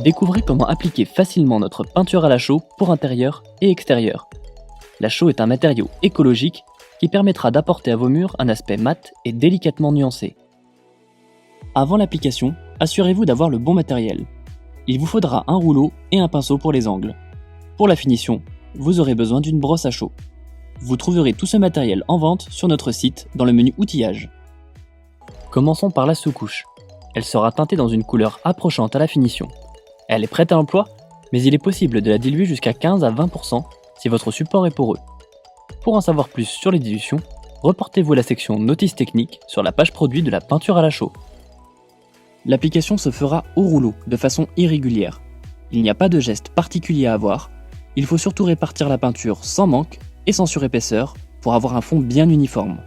Découvrez comment appliquer facilement notre peinture à la chaux pour intérieur et extérieur. La chaux est un matériau écologique qui permettra d'apporter à vos murs un aspect mat et délicatement nuancé. Avant l'application, assurez-vous d'avoir le bon matériel. Il vous faudra un rouleau et un pinceau pour les angles. Pour la finition, vous aurez besoin d'une brosse à chaux. Vous trouverez tout ce matériel en vente sur notre site dans le menu outillage. Commençons par la sous-couche. Elle sera teintée dans une couleur approchante à la finition. Elle est prête à l'emploi, mais il est possible de la diluer jusqu'à 15 à 20% si votre support est poreux. Pour en savoir plus sur les dilutions, reportez-vous à la section notices techniques sur la page produit de la peinture à la chaux. L'application se fera au rouleau, de façon irrégulière. Il n'y a pas de geste particulier à avoir, il faut surtout répartir la peinture sans manque et sans surépaisseur pour avoir un fond bien uniforme.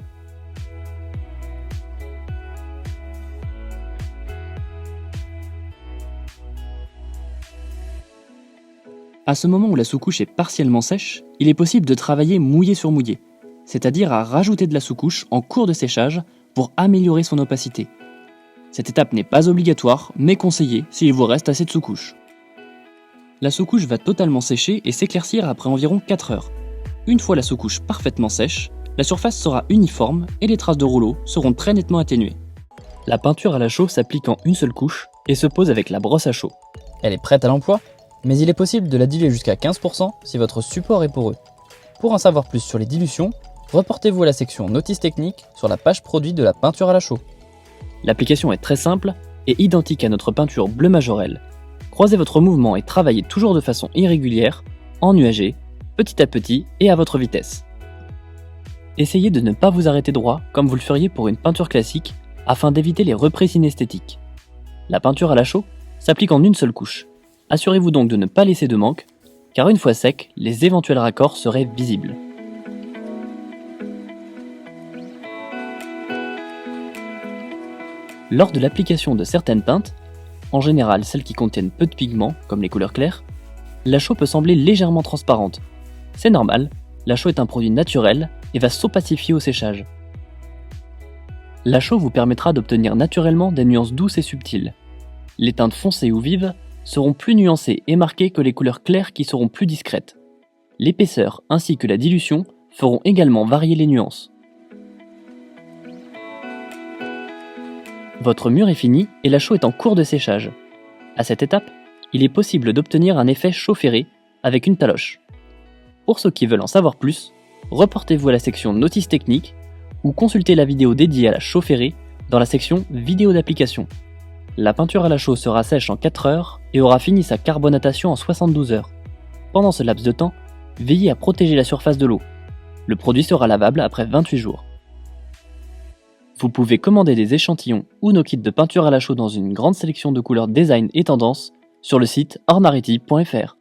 À ce moment où la sous-couche est partiellement sèche, il est possible de travailler mouillé sur mouillé, c'est-à-dire à rajouter de la sous-couche en cours de séchage pour améliorer son opacité. Cette étape n'est pas obligatoire, mais conseillée s'il vous reste assez de sous-couche. La sous-couche va totalement sécher et s'éclaircir après environ 4 heures. Une fois la sous-couche parfaitement sèche, la surface sera uniforme et les traces de rouleau seront très nettement atténuées. La peinture à la chaux s'applique en une seule couche et se pose avec la brosse à chaux. Elle est prête à l'emploi, mais il est possible de la diluer jusqu'à 15% si votre support est poreux. Pour en savoir plus sur les dilutions, reportez-vous à la section notices techniques sur la page produit de la peinture à la chaux. L'application est très simple et identique à notre peinture bleu majorelle. Croisez votre mouvement et travaillez toujours de façon irrégulière, ennuagée, petit à petit et à votre vitesse. Essayez de ne pas vous arrêter droit comme vous le feriez pour une peinture classique afin d'éviter les repris inesthétiques. La peinture à la chaux s'applique en une seule couche. Assurez-vous donc de ne pas laisser de manque, car une fois sec, les éventuels raccords seraient visibles. Lors de l'application de certaines teintes, en général celles qui contiennent peu de pigments, comme les couleurs claires, la chaux peut sembler légèrement transparente. C'est normal, la chaux est un produit naturel et va s'opacifier au séchage. La chaux vous permettra d'obtenir naturellement des nuances douces et subtiles. Les teintes foncées ou vives seront plus nuancées et marquées que les couleurs claires qui seront plus discrètes. L'épaisseur ainsi que la dilution feront également varier les nuances. Votre mur est fini et la chaux est en cours de séchage. À cette étape, il est possible d'obtenir un effet chaux ferré avec une taloche. Pour ceux qui veulent en savoir plus, reportez-vous à la section notices techniques ou consultez la vidéo dédiée à la chaux ferrée dans la section vidéo d'application. La peinture à la chaux sera sèche en 4 heures et aura fini sa carbonatation en 72 heures. Pendant ce laps de temps, veillez à protéger la surface de l'eau. Le produit sera lavable après 28 jours. Vous pouvez commander des échantillons ou nos kits de peinture à la chaux dans une grande sélection de couleurs design et tendances sur le site ornarity.fr.